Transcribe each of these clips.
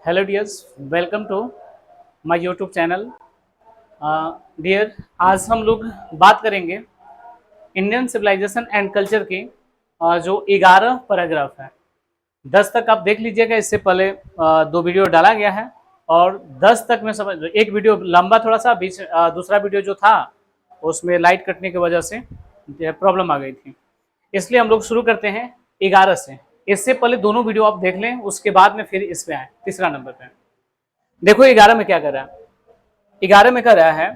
Hello dears, welcome to my YouTube channel. Dear, आज हम लोग बात करेंगे इंडियन सिविलाइजेशन एंड कल्चर की जो 11 पैराग्राफ है। 10 तक आप देख लीजिएगा, इससे पहले 2 वीडियो डाला गया है और 10 तक में समझ एक वीडियो लंबा थोड़ा सा बीच दूसरा वीडियो जो था उसमें लाइट कटने की वजह से प्रॉब्लम आ गई थी, इसलिए हम लोग शुरू करते हैं 11 से। इससे पहले दोनों वीडियो आप देख लें, उसके बाद में फिर इस पे आए तीसरा नंबर पे। देखो 11 में क्या कर रहा है। 11 में कर रहा है,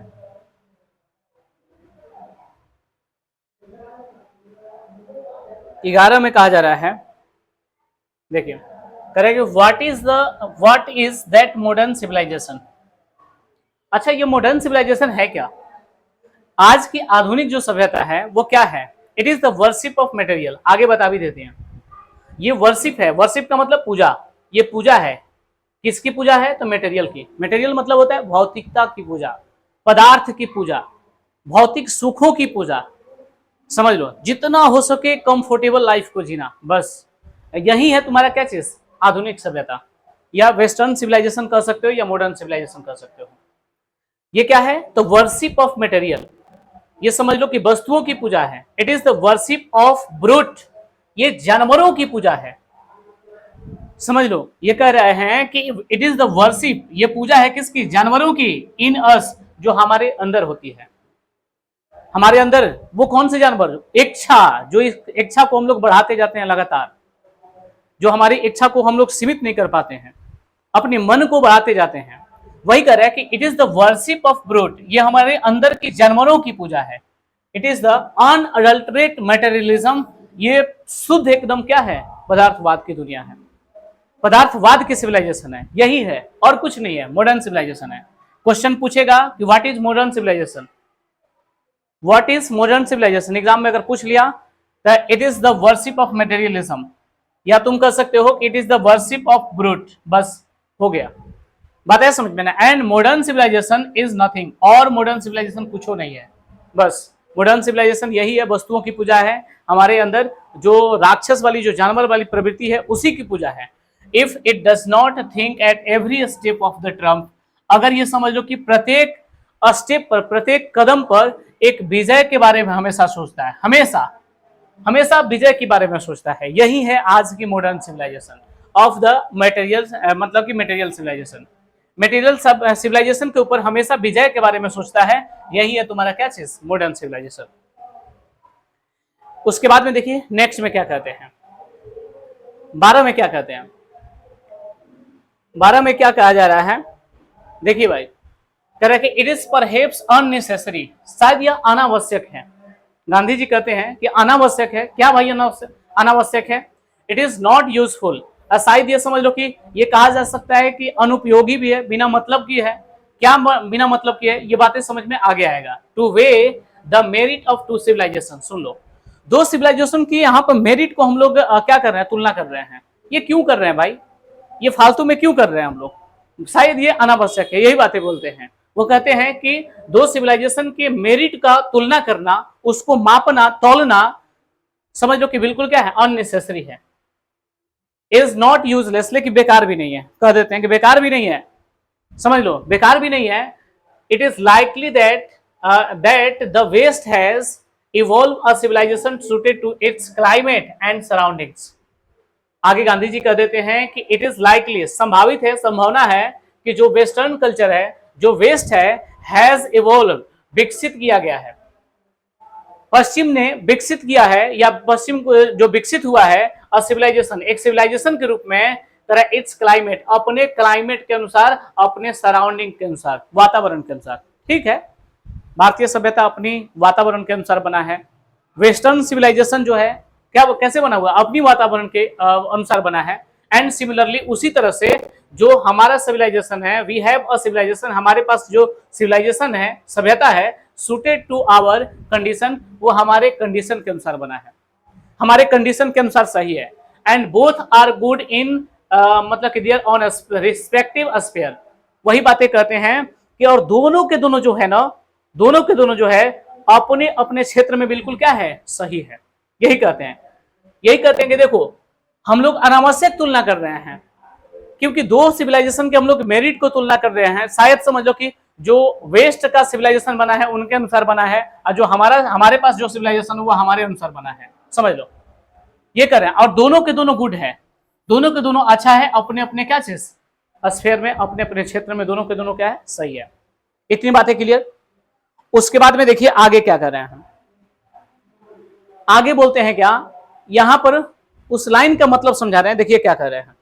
ग्यारह में कहा जा रहा है, देखिए करेंगे what is that modern civilisation. अच्छा, ये मॉडर्न सिविलाइजेशन है क्या? आज की आधुनिक जो सभ्यता है वो क्या है? It is the worship of material. आगे बता भी देते हैं, ये वर्शिप है। वर्शिप का मतलब पूजा। ये पूजा है, किसकी पूजा है? तो मटेरियल की। मटेरियल मतलब होता है भौतिकता की पूजा, पदार्थ की पूजा, भौतिक सुखों की पूजा। समझ लो, जितना हो सके कंफर्टेबल लाइफ को जीना, बस यही है तुम्हारा क्या चीज? आधुनिक सभ्यता, या वेस्टर्न सिविलाइजेशन कह सकते हो या मॉडर्न सिविलाइजेशन कह सकते हो। ये क्या है? तो वर्शिप ऑफ मटेरियल। ये समझ लो कि वस्तुओं की पूजा है। It is the worship of brute. ये जानवरों की पूजा है। समझ लो, ये कह रहे हैं कि इट इज द वर्शिप, ये पूजा है किसकी? जानवरों की। इन अस, जो हमारे अंदर होती है। हमारे अंदर वो कौन से जानवर? इच्छा, जो इस इच्छा को हम लोग बढ़ाते जाते हैं लगातार, जो हमारी इच्छा को हम लोग सीमित नहीं कर पाते हैं, अपने मन को बढ़ाते जाते हैं। वही कह रहा है कि it is the worship of brute. ये हमारे अंदर की जानवरों की पूजा है। It is the unadulterate materialism. ये शुद्ध एकदम क्या है? पदार्थवाद की दुनिया है, पदार्थवाद की सिविलाइजेशन है। यही है और कुछ नहीं है, मॉडर्न सिविलाइजेशन है। क्वेश्चन पूछेगा कि what is modern civilisation, what is modern civilisation. Exam में अगर पूछ लिया तो it is the worship of materialism, या तुम कह सकते हो कि it is the worship of brute. बस हो गया, बात है समझ में ना। And modern civilisation is nothing, और मॉडर्न सिविलाइजेशन कुछ नहीं है। बस मॉडर्न सिविलाइजेशन यही है, वस्तुओं की पूजा है। हमारे अंदर जो राक्षस वाली, जो जानवर वाली प्रवृत्ति है, उसी की पूजा है। If it does not think at every step of the Trump, अगर ये समझ लो कि प्रत्येक स्टेप पर, प्रत्येक कदम पर एक विजय के बारे में हमेशा सोचता है, हमेशा हमेशा विजय के बारे में सोचता है। यही है आज की modern civilisation of the material, मतलब कि मटेरियल सिविलाइजेशन। मटेरियल सिविलाइजेशन के ऊपर हमेशा विजय के बारे में सोचता है। यही है तुम्हारा क्या चीज? Modern civilisation. उसके बाद में देखिए नेक्स्ट में क्या कहते हैं, 12 में क्या कहते हैं। 12 में क्या कहा जा रहा है, देखिए भाई, कह रहा है कि इट इज परहेप्स अननेसेसरी, शायद यह अनावश्यक है। गांधी जी कहते हैं कि अनावश्यक है। क्या भाई अनावश्यक है? It is not useful. शायद ये समझ लो कि ये कहा जा सकता है कि अनुपयोगी भी है, बिना मतलब की है। क्या बिना मतलब की है? ये बातें समझ में आगे आएगा। To weigh the merit of two civilization. सुन लो, दो सिविलाइजेशन की यहाँ पर मेरिट को हम लोग क्या कर रहे हैं? तुलना कर रहे हैं। ये क्यों कर रहे हैं भाई? ये फालतू में क्यों कर रहे हैं हम लोग? शायद ये अनावश्यक है, यही बातें बोलते हैं। वो कहते हैं कि दो सिविलाइजेशन के मेरिट का तुलना करना, उसको मापना, तौलना, समझ लो कि बिल्कुल क्या है? अननेसेसरी है। इज नॉट यूजलेस, लेकिन बेकार भी नहीं है। कह देते हैं कि बेकार भी नहीं है। समझ लो, बेकार भी नहीं है। It is likely that the West has evolve a civilisation suited to its climate and surroundings. आगे गांधी जी कह देते हैं कि इट इज लाइकली, संभावित है, संभावना है कि जो वेस्टर्न कल्चर है, जो वेस्ट है, हैज इवॉल्व, विकसित किया गया है। पश्चिम ने विकसित किया है, या पश्चिम जो विकसित हुआ है, अ सिविलाइजेशन, एक सिविलाइजेशन के रूप में, तरह इट्स क्लाइमेट, अपने क्लाइमेट के अनुसार, अपने सराउंडिंग के अनुसार, वातावरण के अनुसार। ठीक है, भारतीय सभ्यता अपनी वातावरण के अनुसार बना है। वेस्टर्न सिविलाइजेशन जो है क्या, कैसे बना हुआ? अपनी वातावरण के अनुसार बना है। एंड सिमिलरली, उसी तरह से जो हमारा सिविलाइजेशन है, वी हैव अ सिविलाइजेशन, हमारे पास जो सिविलाइजेशन है, सभ्यता है, सुटेड टू आवर कंडीशन, वो हमारे कंडीशन के अनुसार बना है, हमारे कंडीशन के अनुसार सही है। And both are good in, मतलब कि देयर ऑन रिस्पेक्टिव स्फीयर। वही बातें कहते हैं कि और दोनों के दोनों जो है ना, दोनों के दोनों जो है अपने अपने क्षेत्र में बिल्कुल क्या है? सही है। यही कहते हैं, यही कहते हैं कि देखो, हम लोग अनावश्यक तुलना कर रहे हैं। क्योंकि दो सिविलाइजेशन के हम लोग मेरिट को तुलना कर रहे हैं, शायद समझ लो कि जो वेस्ट का सिविलाइजेशन बना है उनके अनुसार बना है, और जो हमारे पास जो सिविलाइजेशन वो हमारे अनुसार बना है, समझ लो ये कर रहे हैं। और दोनों के दोनों गुड है, दोनों के दोनों अच्छा है अपने अपने क्या चीज स्फीयर में, अपने अपने क्षेत्र में दोनों के दोनों क्या है, सही है। इतनी बातें क्लियर। उसके बाद में देखिए आगे क्या कर रहे हैं हम, आगे बोलते हैं क्या, यहां पर उस लाइन का मतलब समझा रहे हैं। देखिए क्या कर रहे हैं,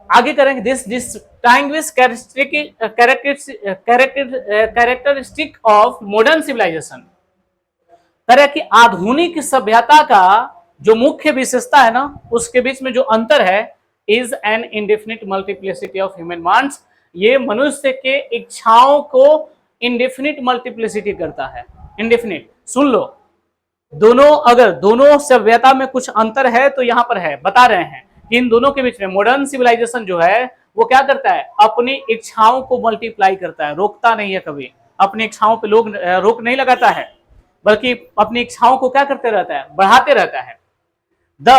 आगे करेंगे this distinguish characteristic of modern civilisation. तरह की आधुनिक सभ्यता का जो मुख्य विशेषता है ना, उसके बीच में जो अंतर है, is an indefinite multiplicity of human wants. ये मनुष्य के इच्छाओं को इंडेफिनिट मल्टीप्लिसिटी करता है। इंडेफिनिट सुन लो, दोनों अगर दोनों सभ्यता में कुछ अंतर है तो यहां पर है, बता रहे हैं कि इन दोनों के बीच में मॉडर्न सिविलाइजेशन जो है वो क्या करता है, अपनी इच्छाओं को मल्टीप्लाई करता है, रोकता नहीं है कभी, अपनी इच्छाओं पे लोग रोक नहीं लगाता है, बल्कि अपनी इच्छाओं को क्या करते रहता है, बढ़ाते रहता है। The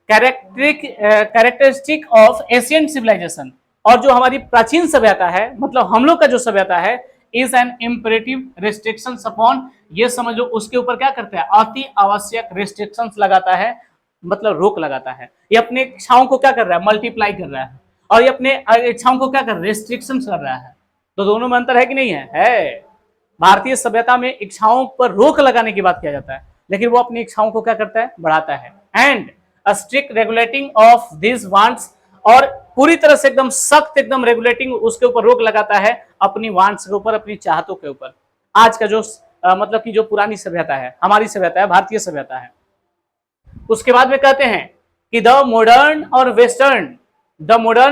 characteristic of ancient civilization, और जो हमारी प्राचीन सभ्यता है, मतलब हम लोग का जो सभ्यता है, is an imperative restriction upon, ये समझ लो उसके ऊपर क्या करता है, अति आवश्यक रिस्ट्रिक्शंस लगाता है, मतलब रोक लगाता है। ये अपने इच्छाओं को क्या कर रहा है, मल्टीप्लाई कर रहा है, और ये अपने इच्छाओं को क्या कर रहा है, रिस्ट्रिक्शंस कर रहा है। तो दोनों में अंतर है कि नहीं है? है। भारतीय सभ्यता में इच्छाओं पर रोक लगाने की बात किया जाता है, लेकिन वो अपनी इच्छाओं को क्या करता है, बढ़ाता है। And a strict regulating of this wants, और पूरी तरह से एकदम सख्त, एकदम रेगुलेटिंग, उसके ऊपर रोक लगाता है अपनी वांट्स के ऊपर, अपनी चाहतों के ऊपर। आज का जो मतलब कि जो पुरानी सभ्यता है, हमारी सभ्यता है, भारतीय सभ्यता है। उसके बाद में कहते हैं कि द मॉडर्न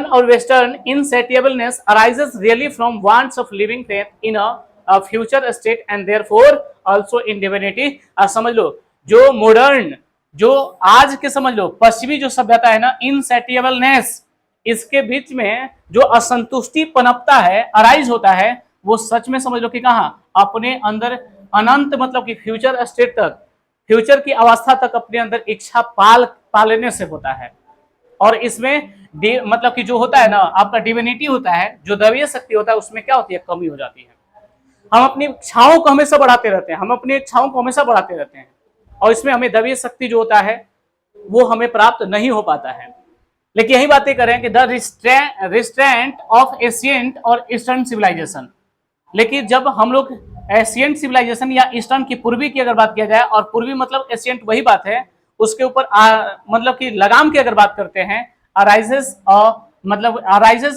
और western insatiableness arises really from wants of living faith in a future state and therefore also in divinity. समझ लो, जो मॉडर्न, जो आज के समझ लो पश्चिमी जो सभ्यता है ना, इनसेटिएबलनेस, इसके बीच में जो असंतुष्टि पनपता है, अराइज होता है, वो सच में समझ लो कि कहां, अपने अंदर अनंत, मतलब कि फ्यूचर स्टेट तक, फ्यूचर की अवस्था तक अपने अंदर इच्छा पालने से होता है। और इसमें मतलब कि जो होता है ना, आपका डिविनिटी होता है, जो दैवीय शक्ति होता है, उसमें क्या होती है, कमी हो जाती है। हम अपनी इच्छाओं को हमेशा बढ़ाते रहते हैं, हम अपनी इच्छाओं को हमेशा बढ़ाते रहते हैं, और इसमें हमें दैवीय शक्ति जो होता है वो हमें प्राप्त नहीं हो पाता है। लेकिन यही बातें करें कि द रिस्ट्रेंट ऑफ एशियंट और ईस्टर्न सिविलाइजेशन। लेकिन जब हम लोग एशियंट सिविलाइजेशन या ईस्टर्न की, पूर्वी की अगर बात किया जाए, और पूर्वी मतलब एशियंट वही बात है, उसके ऊपर मतलब कि लगाम की अगर बात करते हैं, अराइजेस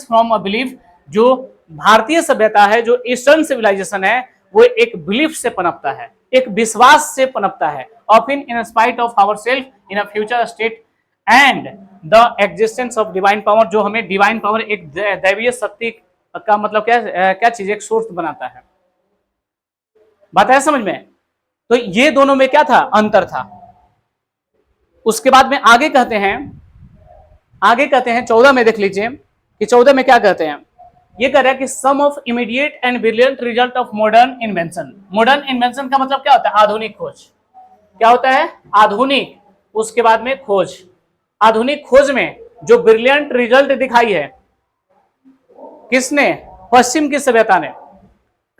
फ्रॉम अ बिलीफ, जो भारतीय सभ्यता है, जो ईस्टर्न सिविलाइजेशन है, वो एक बिलीफ से पनपता है, एक विश्वास से पनपता है, often in spite of our self in a future state and the existence of divine power, जो हमें डिवाइन पावर, एक दैवीय शक्ति का मतलब क्या चीज, एक सोर्स बनाता है। बात है समझ में? तो ये दोनों में क्या था, अंतर था। उसके बाद में आगे कहते हैं 14 में, देख लीजिए कि 14 में क्या कहते हैं, ये कह रहा है कि some of immediate and brilliant result of modern invention. Modern invention का मतलब क्या होता है, आधुनिक खोज। क्या होता है, आधुनिक, उसके बाद में खोज। आधुनिक खोज में जो ब्रिलियंट रिजल्ट दिखाई है, किसने, पश्चिम की सभ्यता ने,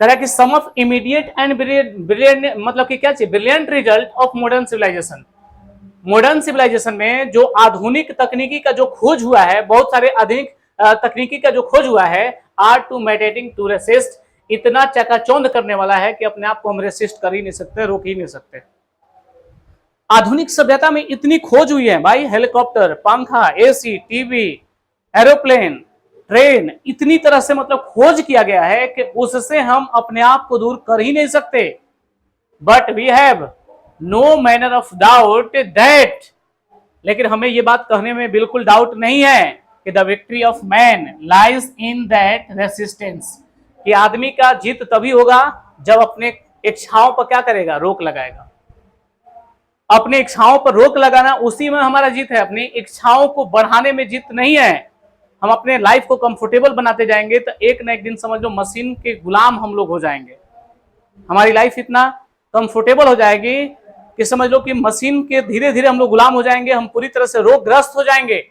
कह रहा कि some of immediate and brilliant, मतलब कि क्या चाहिए, brilliant result of modern civilization. Modern civilization में जो आधुनिक तकनीकी का जो खोज हुआ है, बहुत सारे आधुनिक तकनीकी का जो खोज हुआ है, are too meditating to resist, इतना चकाचौंध करने वाला है कि अपने आप को हम रेसिस्ट कर ही नहीं सकते, रोक ही नहीं सकते। आधुनिक सभ्यता में इतनी खोज हुई है भाई, हेलीकॉप्टर, पंखा, एसी, टीवी, एरोप्लेन, ट्रेन, इतनी तरह से मतलब खोज किया गया है कि उससे हम अपने आप को दूर कर ही नहीं सकते। But we have no manner of doubt that, लेकिन हमें यह बात कहने में बिल्कुल डाउट नहीं है कि the victory of man lies in that resistance, कि आदमी का जीत तभी होगा जब अपने इच्छाओं पर क्या करेगा, रोक लगाएगा। अपनी इच्छाओं पर रोक लगाना, उसी में हमारा जीत है। अपनी इच्छाओं को बढ़ाने में जीत नहीं है। हम अपने लाइफ को कंफर्टेबल बनाते जाएंगे तो एक ना एक दिन समझ लो मशीन के गुलाम हम लोग हो जाएंगे। हमारी लाइफ इतना कंफर्टेबल हो जाएगी कि समझ लो कि मशीन के धीरे धीरे हम लोग गुलाम हो जाएंगे, हम पूरी तरह से रोगग्रस्त हो जाएंगे।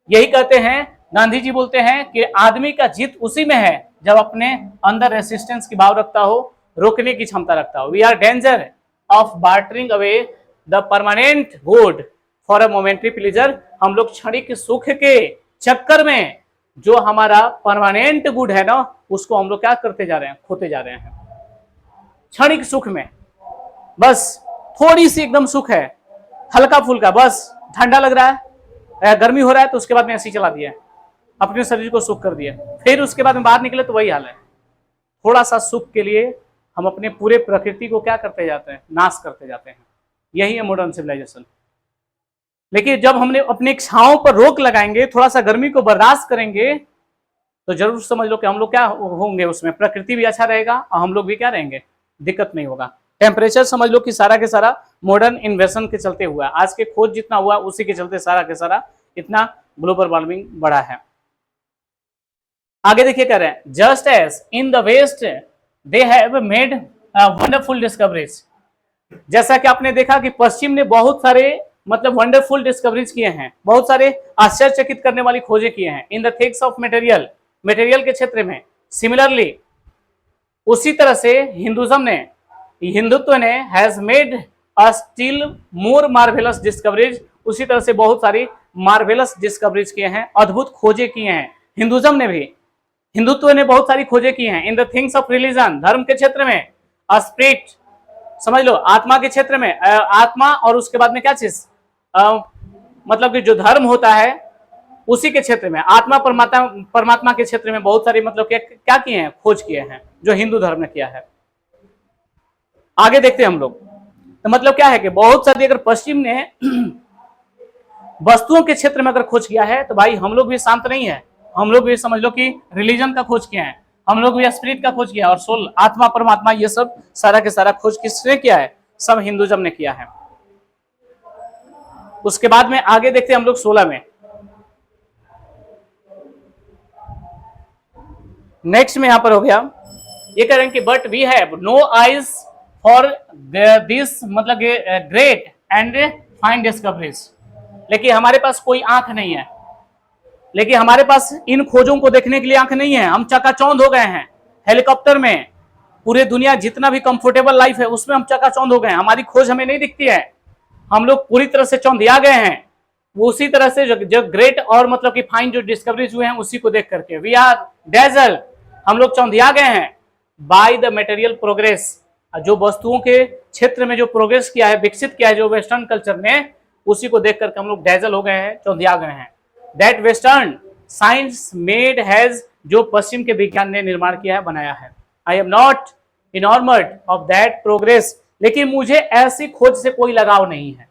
यही कहते हैं गांधी जी बोलते हैं कि आदमी का जीत उसी में है जब अपने अंदर रेसिस्टेंस की भाव रखता हो, रोकने की क्षमता रखता हो। We are danger of bartering away the permanent good for a momentary pleasure. हम लोग क्षणिक सुख के चक्कर में जो हमारा परमानेंट गुड है ना, उसको हम लोग क्या करते जा रहे हैं, खोते जा रहे हैं। क्षणिक सुख में बस थोड़ी सी एकदम सुख है, हल्का फुल्का, बस ठंडा लग रहा है, गर्मी हो रहा है, तो उसके बाद में एसी चला दिया, अपने शरीर को सुख कर दिया, फिर उसके बाद में बाहर निकले तो वही हाल है। थोड़ा सा सुख के लिए हम अपने पूरे प्रकृति को क्या करते जाते हैं, नाश करते जाते हैं। यही है मॉडर्न सिविलाइजेशन। लेकिन जब हमने अपनी इच्छाओं पर रोक लगाएंगे, थोड़ा सा गर्मी को बर्दाश्त करेंगे, तो जरूर समझ लो कि हम लोग क्या होंगे, उसमें प्रकृति भी अच्छा रहेगा और हम लोग भी क्या रहेंगे, दिक्कत नहीं होगा। टेम्परेचर समझ लो कि सारा के सारा मॉडर्न इन्वेंशन के चलते हुआ, आज के खोज जितना हुआ उसी के चलते सारा के सारा इतना ग्लोबल वार्मिंग बढ़ा है। आगे देखिए कह रहे हैं, just as in the west they have made wonderful discoveries. जैसा कि आपने देखा कि पश्चिम ने बहुत सारे मतलब वंडरफुल डिस्कवरीज किए हैं, बहुत सारे आश्चर्यचकित करने वाली खोजें किए हैं in the things of material, material के क्षेत्र में। सिमिलरली उसी तरह से हिंदुत्व ने has made a still more marvellous discoveries, उसी तरह से बहुत सारी मार्वेलस डिस्कवरीज किए हैं, अद्भुत खोजें किए हैं। हिंदुज्म ने भी, हिंदुत्व ने बहुत सारी खोजें की हैं in the things of religion, धर्म के क्षेत्र में, स्पिरिट समझ लो, आत्मा के क्षेत्र में, आत्मा और उसके बाद में क्या चीज, मतलब कि जो धर्म होता है उसी के क्षेत्र में, आत्मा परमात्मा के क्षेत्र में बहुत सारी मतलब क्या किए हैं, खोज किए हैं, जो हिंदू धर्म ने किया है। आगे देखते हैं हम लोग, तो मतलब क्या है कि बहुत सारी अगर पश्चिम ने वस्तुओं के क्षेत्र में अगर खोज किया है, तो भाई हम लोग भी शांत नहीं है, हम लोग भी समझ लो कि रिलीजन का खोज किया है, हम लोग भी स्पिरिट का खोज किया, और सोल, आत्मा परमात्मा, ये सब सारा के सारा खोज किसने किया है, सब हिंदुज्म ने किया है। उसके बाद में आगे देखते हैं हम लोग 16 में, नेक्स्ट में यहां पर हो गया, ये कह रहे हैं कि but we have no eyes for this मतलब ग्रेट एंड फाइन डिस्कवरीज। लेकिन हमारे पास कोई आंख नहीं है, लेकिन हमारे पास इन खोजों को देखने के लिए आंख नहीं है। हम चकाचौंध हो गए हैं हेलीकॉप्टर में, पूरे दुनिया जितना भी कंफर्टेबल लाइफ है उसमें हम चकाचौंध हो गए हैं, हमारी खोज हमें नहीं दिखती है, हम लोग पूरी तरह से चौंधिया गए हैं। वो उसी तरह से जो ग्रेट और मतलब कि फाइन जो डिस्कवरीज हुए हैं उसी को देख करके, वी आर डेजल, हम लोग चौंधिया गए हैं बाय द मटेरियल प्रोग्रेस, जो वस्तुओं के क्षेत्र में जो प्रोग्रेस किया है, विकसित किया है जो वेस्टर्न कल्चर ने, उसी को देख करके हम लोग डेजल हो गए हैं, चौंधिया गए हैं। That western science made has, जो पश्चिम के विज्ञान ने निर्माण किया है, बनाया है। I am not enamoured of that progress, लेकिन मुझे ऐसी खोज से कोई लगाव नहीं है।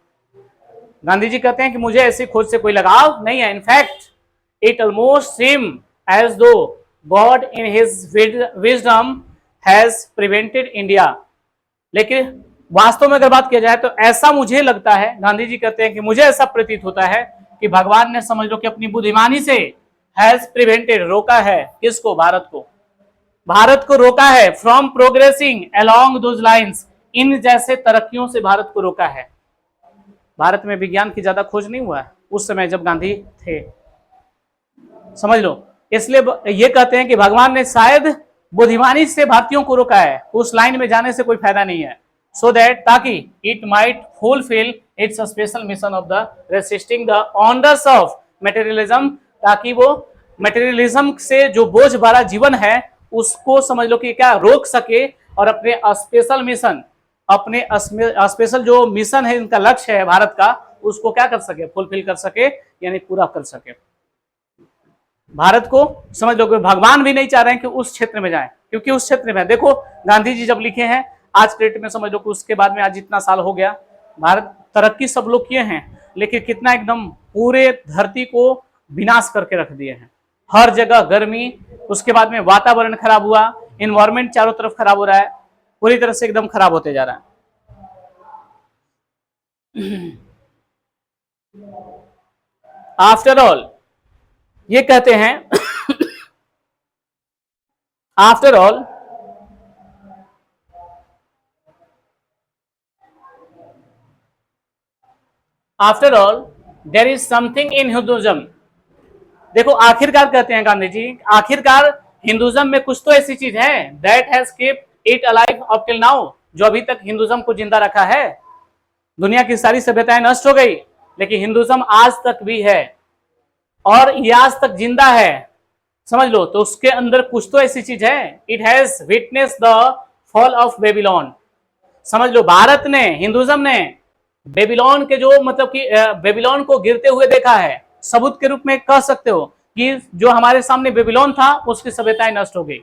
गांधी जी कहते हैं कि मुझे ऐसी खोज से कोई लगाव नहीं है। In fact it almost seem as though God in his wisdom has prevented India. लेकिन वास्तव में अगर बात किया जाए तो ऐसा मुझे लगता है, गांधी जी कहते हैं कि मुझे ऐसा प्रतीत होता है कि भगवान ने समझ लो कि अपनी बुद्धिमानी से हैज प्रिवेंटेड, रोका है, किसको, भारत को, भारत को रोका है from progressing along those lines, इन जैसे तरक्कियों से भारत को रोका है। भारत में विज्ञान की ज्यादा खोज नहीं हुआ है उस समय जब गांधी थे, समझ लो। इसलिए ये कहते हैं कि भगवान ने शायद बुद्धिमानी से भारतीयों को रोका है, उस लाइन में जाने से कोई फायदा नहीं है, सो दैट ताकि it might fulfil it's special mission of the resisting the honours of materialism, ताकि वो मटेरियलिज्म से जो बोझ भरा जीवन है उसको समझ लो कि क्या रोक सके, और अपने स्पेशल मिशन, अपने स्पेशल जो मिशन है, इनका लक्ष्य है भारत का, उसको क्या कर सके, फुलफिल कर सके, यानी पूरा कर सके। भारत को समझ लो कि भगवान भी नहीं चाह रहे हैं कि उस क्षेत्र में जाए, क्योंकि उस क्षेत्र में देखो गांधी जी जब लिखे हैं आज के डेट में, समझ लो कि उसके बाद में आज इतना साल हो गया, भारत तरक्की सब लोग किए हैं, लेकिन कितना एकदम पूरे धरती को विनाश करके रख दिए हैं, हर जगह गर्मी, उसके बाद में वातावरण खराब हुआ, इन्वायरमेंट चारों तरफ खराब हो रहा है, पूरी तरह से एकदम खराब होते जा रहा है। आफ्टर ऑल ये कहते हैं after all there is something in Hinduism देखो आखिरकार कहते हैं गांधी जी, आखिरकार हिंदुज्म में कुछ तो ऐसी चीज है that has kept it alive up till now, जो अभी तक हिंदुज्म को जिंदा रखा है। दुनिया की सारी सभ्यताएं नष्ट हो गई, लेकिन हिंदुज्म आज तक भी है और ये आज तक जिंदा है, समझ लो। तो उसके अंदर कुछ तो ऐसी चीज है, it has witness the fall of Babylon. समझ लो भारत ने, हिंदुज्म ने बेबीलोन के जो मतलब कि बेबीलोन को गिरते हुए देखा है। सबूत के रूप में कह सकते हो कि जो हमारे सामने बेबीलोन था उसकी सभ्यताएं नष्ट हो गई,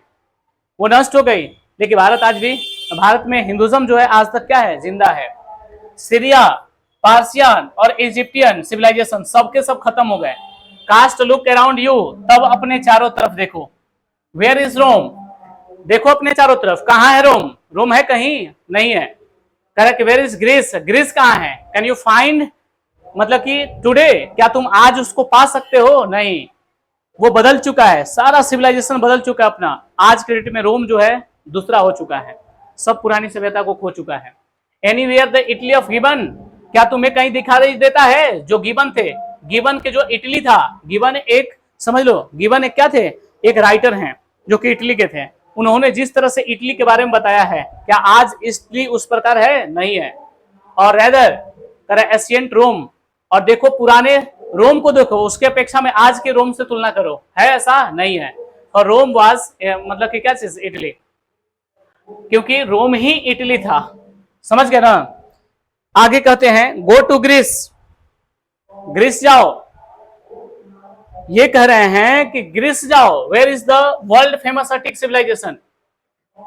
वो नष्ट हो गई, लेकिन भारत आज भी, भारत में हिंदुज्म जो है आज तक क्या है, जिंदा है। सीरिया, पार्सियन और इजिप्टियन सिविलाइजेशन सबके सब खत्म हो गए। कास्ट लुक अराउंड यू, तब अपने चारों तरफ देखो। वेयर इज रोम, देखो अपने चारों तरफ, कहां है रोम? रोम है कहीं? नहीं है। Correct. Where is Greece, Greece कहां है? कैन यू फाइंड, मतलब कि टुडे, क्या तुम आज उसको पा सकते हो? नहीं, वो बदल चुका है, सारा सिविलाइजेशन बदल चुका है अपना। आज के डेट में रोम जो है दूसरा हो चुका है, सब पुरानी सभ्यता को खो चुका है। Anywhere the Italy of gibbon, क्या तुम्हें कहीं दिखाई देता है जो गिबन थे? गिबन के जो इटली था, गिबन एक, समझ लो गिबन एक क्या थे, एक राइटर हैं जो कि इटली के थे। उन्होंने जिस तरह से इटली के बारे में बताया है, क्या आज इटली उस प्रकार है? नहीं है। और रेदर करे एशियंट रोम, और देखो पुराने रोम को देखो, उसके अपेक्षा में आज के रोम से तुलना करो, है ऐसा? नहीं है। और रोम वाज मतलब कि क्या चीज, इटली, क्योंकि रोम ही इटली था, समझ गए ना। आगे कहते हैं गो टू ग्रीस, ग्रीस जाओ, ये कह रहे हैं कि ग्रीस जाओ। Where is the world famous Attic civilization,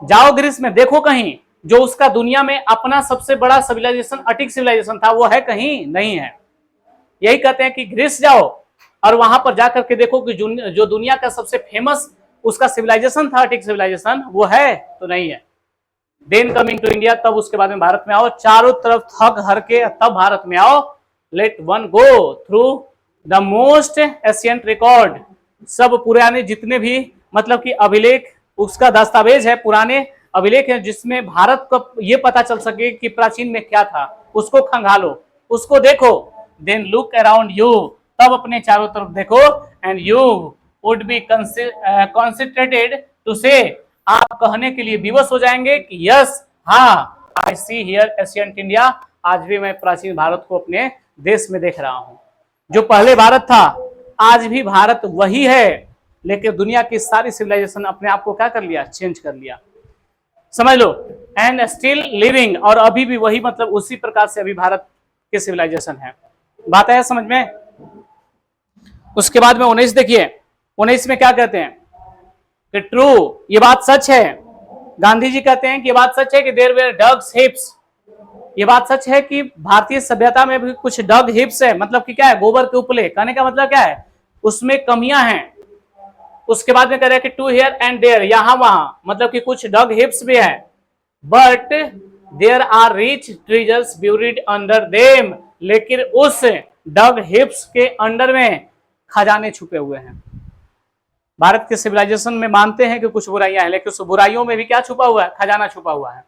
जाओ ग्रीस में, देखो कहीं जो उसका दुनिया में अपना सबसे बड़ा सिविलाइजेशन अटिक सिविलाइजेशन था, वो है कहीं? नहीं है। यही कहते हैं कि ग्रीस जाओ और वहां पर जाकर के देखो कि जो दुनिया का सबसे फेमस उसका सिविलाइजेशन था, अटिक सिविलाइजेशन, वो है? तो नहीं है। देन कमिंग टू इंडिया, तब उसके बाद में भारत में आओ, चारों तरफ थक हर के तब भारत में आओ। Let one go through the most ancient record, सब पुराने जितने भी मतलब कि अभिलेख, उसका दस्तावेज है, पुराने अभिलेख है, जिसमें भारत को ये पता चल सके कि प्राचीन में क्या था, उसको खंगालो, उसको देखो। देन लुक अराउंड यू, तब अपने चारों तरफ देखो, and you would be considerated to say, आप कहने के लिए विवश हो जाएंगे कि यस, हाँ, आई सी हियर एशियंट इंडिया, आज भी मैं प्राचीन भारत को अपने देश में देख रहा हूं। जो पहले भारत था, आज भी भारत वही है, लेकिन दुनिया की सारी सिविलाइजेशन अपने आप को क्या कर लिया, चेंज कर लिया, समझ लो। एंड स्टिल लिविंग, और अभी भी वही, मतलब उसी प्रकार से अभी भारत के सिविलाइजेशन है। बात है समझ में। उसके बाद में 19 देखिए, 19 में क्या कहते हैं कि ट्रू, ये बात सच है। गांधी जी कहते हैं कि ये बात सच है कि देयर वेयर डग्स हिप्स, ये बात सच है कि भारतीय सभ्यता में भी कुछ डग हिप्स है, मतलब कि क्या है, गोबर के उपले, कहने का मतलब क्या है, उसमें कमियां हैं। उसके बाद में कह रहे हैं कि टू हियर एंड देयर, यहां वहां, मतलब कि कुछ डग हिप्स भी है, but there are rich treasures buried under them, लेकिन उस डग हिप्स के अंडर में खजाने छुपे हुए हैं। भारत के सिविलाइजेशन में मानते हैं कि कुछ बुराइयां हैं, लेकिन उस बुराइयों में भी क्या छुपा हुआ है, खजाना छुपा हुआ है।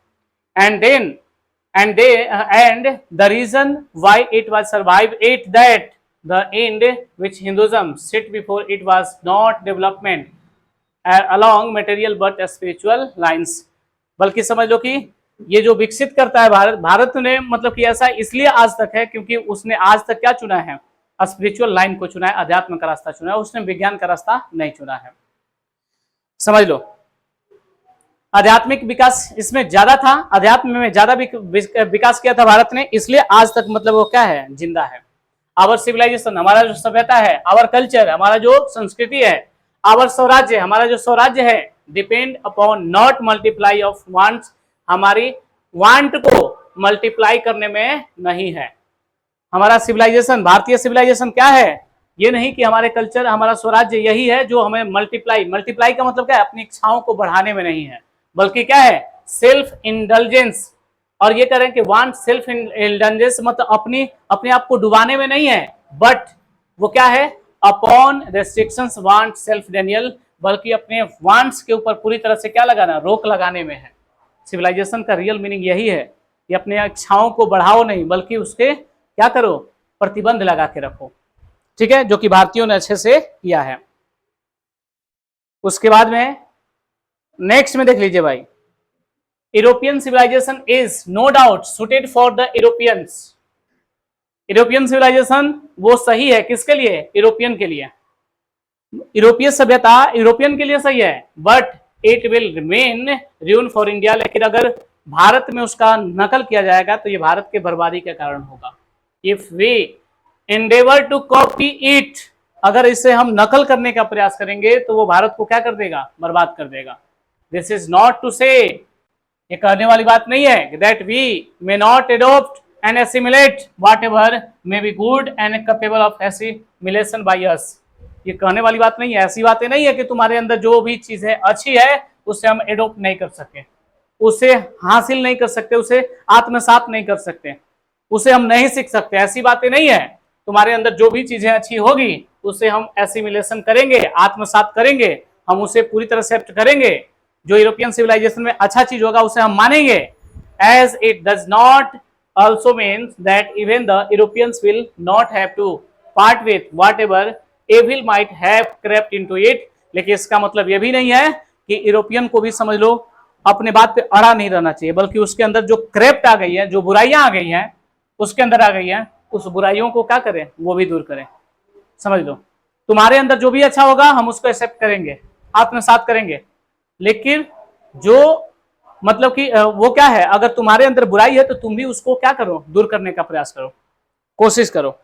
And the reason why it was survived it that the end which Hinduism set before it was not development along material but spiritual lines, बल्कि समझ लो कि ये जो विकसित करता है भारत ने, मतलब कि ऐसा इसलिए आज तक है क्योंकि उसने आज तक क्या चुना है, स्पिरिचुअल लाइन को चुना है, अध्यात्म का रास्ता चुना है, उसने विज्ञान का रास्ता नहीं चुना है, समझ लो। आध्यात्मिक विकास इसमें ज्यादा था, अध्यात्म में ज्यादा विकास किया था भारत ने, इसलिए आज तक मतलब वो क्या है, जिंदा है। आवर सिविलाइजेशन, हमारा जो सभ्यता है, आवर कल्चर, हमारा जो संस्कृति है, आवर स्वराज्य, हमारा जो स्वराज्य है, depend upon not multiply of wants, हमारी वांट को मल्टीप्लाई करने में नहीं है। हमारा सिविलाइजेशन, भारतीय सिविलाइजेशन क्या है, ये नहीं कि हमारे कल्चर, हमारा स्वराज्य यही है जो हमें मल्टीप्लाई का मतलब क्या है, अपनी इच्छाओं को बढ़ाने में नहीं है, बल्कि क्या है, सेल्फ इंडल्जेंस। और ये करें कि वांट सेल्फ इंडल्जेंस, मतलब अपने आप को डुबाने में नहीं है, बट वो क्या है, upon restrictions want self Daniel, बल्कि अपने वांट्स के ऊपर पूरी तरह से क्या लगाना, रोक लगाने में है। सिविलाइजेशन का रियल मीनिंग यही है कि अपने इच्छाओं को बढ़ाओ नहीं, बल्कि उसके क्या करो, प्रतिबंध लगा के रखो, ठीक है, जो कि भारतीयों ने अच्छे से किया है। उसके बाद में नेक्स्ट में देख लीजिए भाई, European civilization is no doubt suited for the Europeans. European civilization वो सही है किसके लिए? यूरोपियन के लिए। यूरोपीय सभ्यता यूरोपियन के लिए सही है, but it will remain ruin for India. लेकिन अगर भारत में उसका नकल किया जाएगा तो ये भारत के बर्बादी का कारण होगा। If we endeavour to copy it, अगर इसे हम नकल करने का प्रयास करेंगे तो वो भारत को क्या कर देगा? बर्बाद कर देगा। दिस इज नॉट टू से, ये कहने वाली बात नहीं है that we may not adopt and assimilate whatever may be good and capable of assimilation by us. ये कहने वाली बात नहीं है, ऐसी बातें नहीं है कि तुम्हारे अंदर जो भी चीज है अच्छी है उसे हम एडॉप्ट नहीं कर सके, उसे हासिल नहीं कर सकते, उसे आत्मसात नहीं कर सकते, उसे हम नहीं सीख सकते, ऐसी बातें नहीं है। तुम्हारे अंदर जो भी चीजें अच्छी होगी उसे हम एसिमिलेशन करेंगे, आत्मसात करेंगे, हम उसे पूरी तरह से एक्सेप्ट करेंगे। जो यूरोपियन सिविलाइजेशन में अच्छा चीज होगा उसे हम मानेंगे। As it does not also means that even the Europeans will not have to part with whatever evil might have crept into it। लेकिन इसका मतलब यह भी नहीं है कि यूरोपियन को भी समझ लो अपने बात पे अड़ा नहीं रहना चाहिए, बल्कि उसके अंदर जो क्रेप्ट आ गई है, जो बुराइयां आ गई हैं उसके अंदर आ गई हैं, उस बुराइयों को क्या करें? वो भी दूर करें। समझ लो, तुम्हारे अंदर जो भी अच्छा होगा हम उसको एक्सेप्ट करेंगे, आत्मसात करेंगे। लेकिन जो मतलब कि वो क्या है, अगर तुम्हारे अंदर बुराई है तो तुम भी उसको क्या करो? दूर करने का प्रयास करो, कोशिश करो।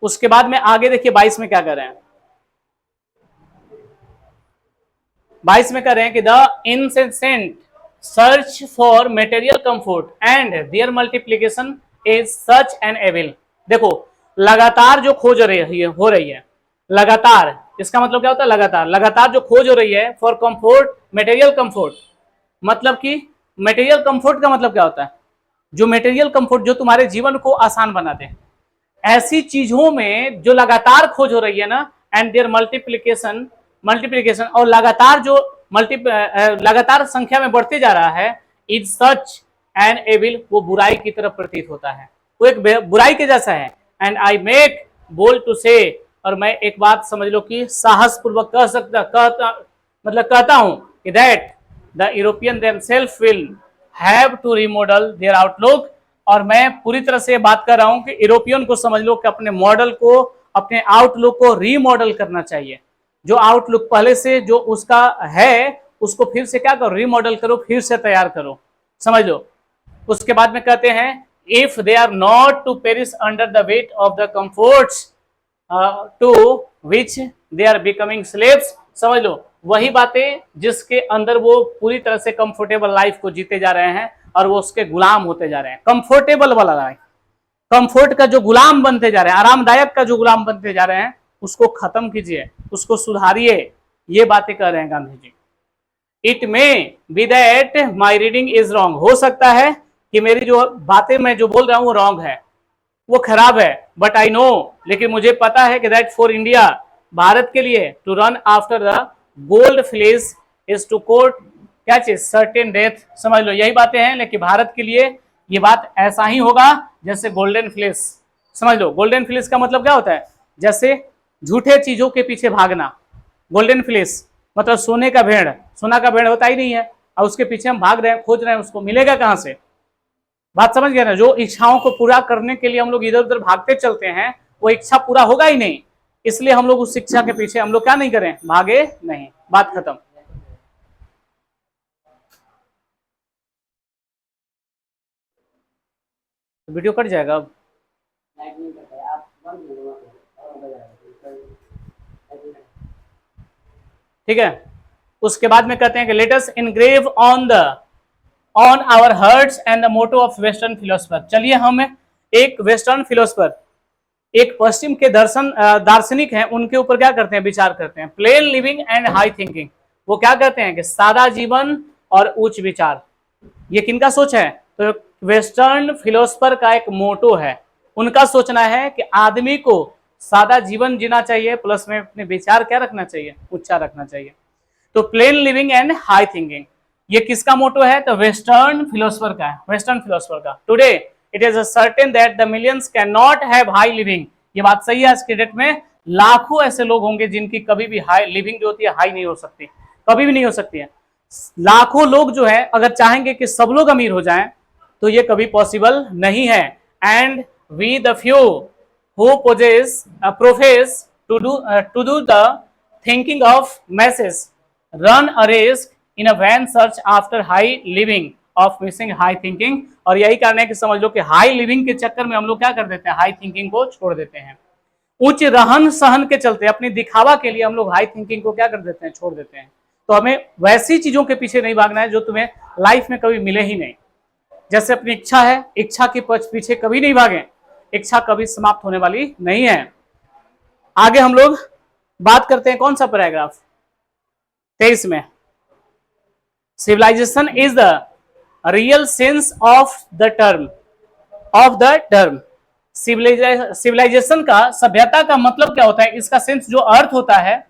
उसके बाद में आगे देखिए 22 में क्या कर रहे हैं। 22 में कर रहे हैं कि the incessant search for material comfort and their multiplication is such an evil. देखो, लगातार जो खोज हो रही है लगातार, इसका मतलब क्या होता है? लगातार लगातार जो खोज हो रही है फॉर कंफर्ट, मटेरियल कंफर्ट, मतलब कि मटेरियल कंफर्ट का मतलब क्या होता है? जो मटेरियल कंफर्ट जो तुम्हारे जीवन को आसान बना दे, ऐसी चीजों में जो लगातार खोज हो रही है ना, एंड देयर मल्टीप्लीकेशन और लगातार जो लगातार संख्या में बढ़ते जा रहा है, इज सच एन एविल, वो बुराई की तरफ प्रतीत होता है, वो एक बुराई के जैसा है। And I make bold to say, और मैं एक बात समझ लो कि साहस पूर्वक कहता हूं कि that the European themselves will have to remodel their outlook. और मैं पूरी तरह से बात कर रहा हूं कि यूरोपियन को समझ लो कि अपने मॉडल को, अपने आउटलुक को रीमॉडल करना चाहिए। जो आउटलुक पहले से जो उसका है उसको फिर से क्या करो? रीमॉडल करो, फिर से तैयार करो। समझ लो। उसके बाद में कहते हैं if they are not to perish under the weight of the comforts to which they are becoming slaves. समझ लो, वही बातें जिसके अंदर वो पूरी तरह से कंफर्टेबल लाइफ को जीते जा रहे हैं और वो उसके गुलाम होते जा रहे हैं। कंफर्टेबल वाला लाइफ, कंफर्ट का जो गुलाम बनते जा रहे हैं, आरामदायक का जो गुलाम बनते जा रहे हैं, उसको खत्म कीजिए, उसको सुधारिए। ये बातें कह रहे हैं Gandhi ji. It may be that my reading is wrong, हो सकता है कि मेरी जो बातें मैं जो बोल रहा हूं वो रॉन्ग है, वो खराब है, बट आई नो, लेकिन मुझे पता है कि दैट फॉर इंडिया, भारत के लिए, to run after the gold fleece is to court क्या चीज? Certain death. समझ लो, यही बातें हैं। लेकिन भारत के लिए ये बात ऐसा ही होगा जैसे गोल्डन फ्लेज। समझ लो, गोल्डन फ्लेज का मतलब क्या होता है? जैसे झूठे चीजों के पीछे भागना। गोल्डन फ्लेज मतलब सोने का भेड़, सोना का भेड़ होता ही नहीं है, और उसके पीछे हम भाग रहे हैं, खोज रहे हैं, उसको मिलेगा कहां से? बात समझ गए ना? जो इच्छाओं को पूरा करने के लिए हम लोग इधर उधर भागते चलते हैं, वो इच्छा पूरा होगा ही नहीं, इसलिए हम लोग उस इच्छा के पीछे हम लोग क्या नहीं करें? भागे नहीं। बात खत्म। वीडियो कट जाएगा अब। ठीक है। उसके बाद में कहते हैं कि let us engrave on our hearts and the motto of western philosopher. चलिए हम एक वेस्टर्न फिलोसफर, एक पश्चिम के दार्शनिक हैं, उनके ऊपर क्या करते हैं? विचार करते हैं। Plane living and high thinking. वो क्या कहते हैं कि सादा जीवन और उच्च विचार। ये किनका सोच है? तो वेस्टर्न फिलोसफर का एक मोटो है, उनका सोचना है कि आदमी को सादा जीवन जीना चाहिए, प्लस में अपने विचार क्या रखना चाहिए? ऊंचा रखना चाहिए। तो plane living and high thinking, ये किसका मोटो है? तो वेस्टर्न फिलोसफर का है, वेस्टर्न फिलोसफर का। Today it is certain that the millions can not have high living. ये बात सही है आज के डेट में लाखों ऐसे लोग होंगे जिनकी कभी भी हाई लिविंग जो होती है हाई नहीं हो सकती, कभी भी नहीं हो सकती है। लाखों लोग जो है अगर चाहेंगे कि सब लोग अमीर हो जाएं तो ये कभी पॉसिबल नहीं है। And we the few who profess to do the thinking of message run a race in a vain search after high living of missing high thinking. और यही कारण है कि समझ लो कि हाई लिविंग के चक्कर में हम लोग क्या कर देते हैं, हाई थिंकिंग को छोड़ देते हैं। उच्च रहन सहन के चलते अपनी दिखावा के लिए हम लोग हाई थिंकिंग को क्या कर देते हैं, छोड़ देते हैं। तो हमें वैसी चीजों के पीछे नहीं भागना है जो तुम्हें लाइफ में कभी मिले ही नहीं। जैसे अपनी इच्छा है, इच्छा के पीछे कभी नहीं भागे, इच्छा कभी समाप्त होने वाली नहीं है। आगे हम लोग बात करते हैं कौन सा पैराग्राफ, 23 में। Civilization is the real sense of the term. Civilization का, सभ्यता का मतलब क्या होता है, इसका सेंस जो अर्थ होता है,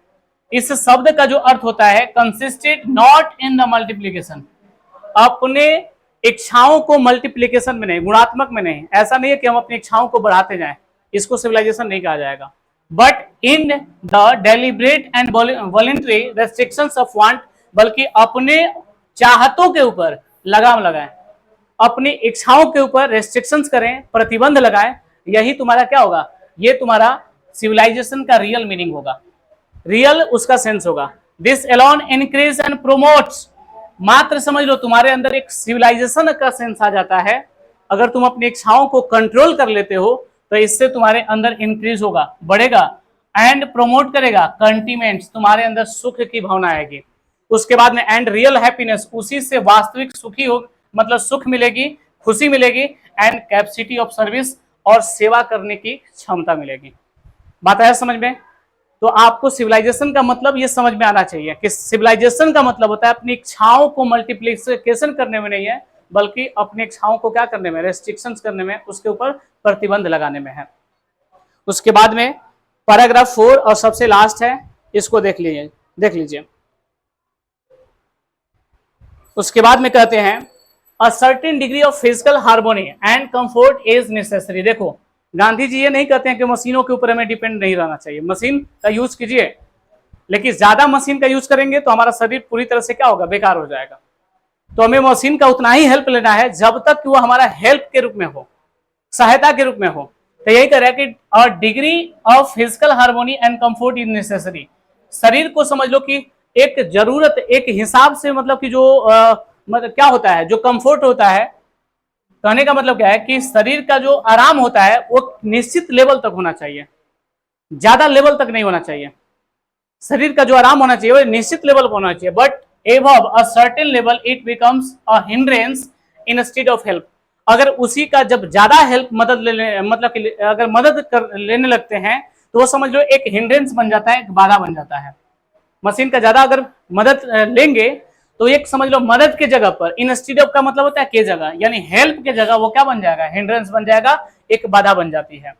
इस शब्द का जो अर्थ होता है, consisted not in the multiplication, अपने इच्छाओं को मल्टीप्लीकेशन में नहीं, गुणात्मक में नहीं। ऐसा नहीं है कि हम अपनी इच्छाओं को बढ़ाते जाएं, इसको सिविलाइजेशन नहीं कहा जाएगा। But in the deliberate and voluntary restrictions of want, बल्कि अपने चाहतों के ऊपर लगाम लगाएं, अपनी इच्छाओं के ऊपर रेस्ट्रिक्शंस करें, प्रतिबंध लगाएं। यही तुम्हारा क्या होगा, ये तुम्हारा सिविलाइजेशन का रियल मीनिंग होगा, रियल उसका सेंस होगा। This alone increase and promotes, मात्र समझ लो तुम्हारे अंदर एक सिविलाइजेशन का सेंस आ जाता है। अगर तुम अपनी इच्छाओं को कंट्रोल कर लेते हो तो इससे तुम्हारे अंदर इंक्रीज होगा, बढ़ेगा। एंड प्रोमोट करेगा कंटिमेंट्स, तुम्हारे अंदर सुख की भावना आएगी। उसके बाद में एंड रियल हैप्पीनेस, उसी से वास्तविक सुखी हो, मतलब सुख मिलेगी, खुशी मिलेगी। एंड कैपेसिटी ऑफ सर्विस, और सेवा करने की क्षमता मिलेगी। बात आया समझ में? तो आपको सिविलाइजेशन का मतलब ये समझ में आना चाहिए कि सिविलाइजेशन का मतलब होता है अपनी इच्छाओं को मल्टीप्लिकेशन करने में नहीं है, बल्कि अपनी इच्छाओं को क्या करने में, रेस्ट्रिक्शंस करने में, उसके ऊपर प्रतिबंध लगाने में है। उसके बाद में पैराग्राफ 4 और सबसे लास्ट है, इसको देख लीजिए। उसके बाद में कहते हैं a certain degree of physical harmony and comfort is necessary. देखो गांधी जी ये नहीं कहते हैं कि मशीनों के ऊपर हमें डिपेंड नहीं रहना चाहिए, मशीन का यूज कीजिए, लेकिन ज्यादा मशीन का यूज करेंगे तो हमारा शरीर पूरी तरह से क्या होगा, बेकार हो जाएगा। तो हमें मशीन का उतना ही हेल्प लेना है जब तक कि वो हमारा हेल्प के रूप में हो, सहायता के रूप में हो। तो यही कह रहा है कि और degree of physical harmony and comfort is necessary. शरीर को समझ लो कि एक जरूरत, एक हिसाब से, मतलब कि जो मतलब क्या होता है, जो कंफर्ट होता है, कहने का मतलब क्या है कि शरीर का जो आराम होता है वो निश्चित लेवल तक होना चाहिए, ज्यादा लेवल तक नहीं होना चाहिए। शरीर का जो आराम होना चाहिए वो निश्चित लेवल पर होना चाहिए, but above a certain level it becomes a hindrance instead of help. अगर उसी का जब ज्यादा हेल्प, मदद लेने, मतलब कि अगर मदद लेने लगते हैं तो वो समझ लो एक हिंड्रेंस बन जाता है, एक बाधा बन जाता है। मशीन का ज्यादा अगर मदद लेंगे तो एक समझ लो मदद के जगह पर, इंस्टेड ऑफ का मतलब होता है के जगह, यानी हेल्प के जगह वो क्या बन जाएगा, हिंड्रेंस बन जाएगा, एक बाधा बन जाती है।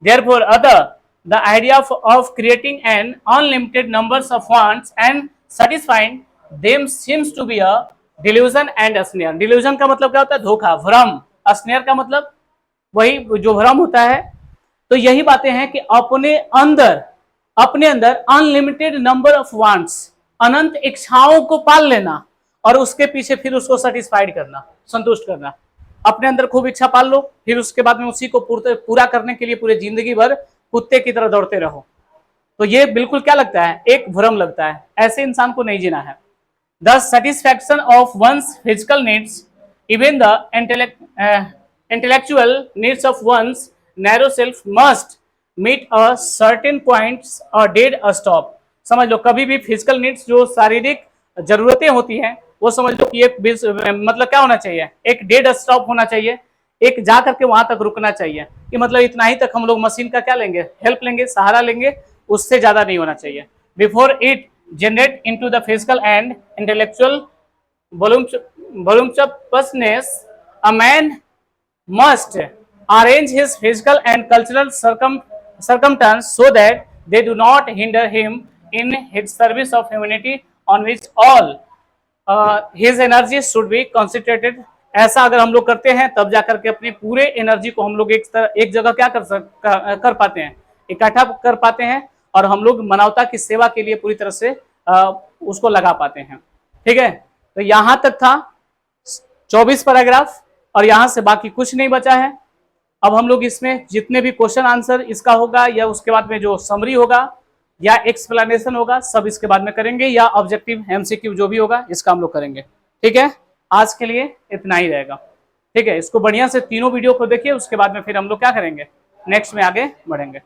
Therefore other the idea of creating an unlimited numbers of wants and satisfying them seems to be a delusion and a snare। Delusion का मतलब क्या होता है, धोखा, भ्रम। स्नेयर का मतलब वही जो भ्रम होता है। तो यही बातें हैं कि अपने अंदर अनलिमिटेड नंबर ऑफ वांट्स, अनंत इच्छाओं को पाल लेना और उसके पीछे फिर उसको सेटिस्फाइड करना, संतुष्ट करना। अपने अंदर खूब इच्छा पाल लो, फिर उसके बाद में उसी को पूरा करने के लिए पूरे जिंदगी भर कुत्ते की तरह दौड़ते रहो। तो ये बिल्कुल क्या लगता है, एक भ्रम लगता है। ऐसे इंसान को नहीं जीना है। The satisfaction of one's physical needs, even the intellectual needs of one's narrow self must meet a certain points और डेड अ स्टॉप। समझ लो कभी भी फिजिकल नीड्स, जो शारीरिक जरूरतें होती हैं, वो समझ लो कि एक मतलब क्या होना चाहिए, एक डेड स्टॉप होना चाहिए, एक जा करके वहां तक रुकना चाहिए कि मतलब इतना ही तक हम लोग मशीन का क्या लेंगे, हेल्प लेंगे, सहारा लेंगे, उससे ज्यादा नहीं होना चाहिए। Before it generate into the physical and intellectual voluptuousness, a man must arrange his physical and cultural circumstances so that they do not hinder him in his service of humanity on which all his energy should be concentrated। ऐसा अगर हम लोग करते हैं तब जाकर के अपने पूरे एनर्जी को हम लोग एक जगह क्या कर पाते हैं, इकट्ठा कर पाते हैं और हम लोग मानवता की सेवा के लिए पूरी तरह से उसको लगा पाते हैं। ठीक है, तो यहां तक था 24 पैराग्राफ और यहां से बाकी कुछ नहीं बचा है। अब हम लोग इसमें जितने भी क्वेश्चन आंसर इसका होगा या उसके बाद में जो समरी होगा या एक्सप्लेनेशन होगा सब इसके बाद में करेंगे, या ऑब्जेक्टिव एमसीक्यू जो भी होगा इसका हम लोग करेंगे। ठीक है, आज के लिए इतना ही रहेगा। ठीक है, इसको बढ़िया से तीनों वीडियो को देखिए, उसके बाद में फिर हम लोग क्या करेंगे, नेक्स्ट में आगे बढ़ेंगे।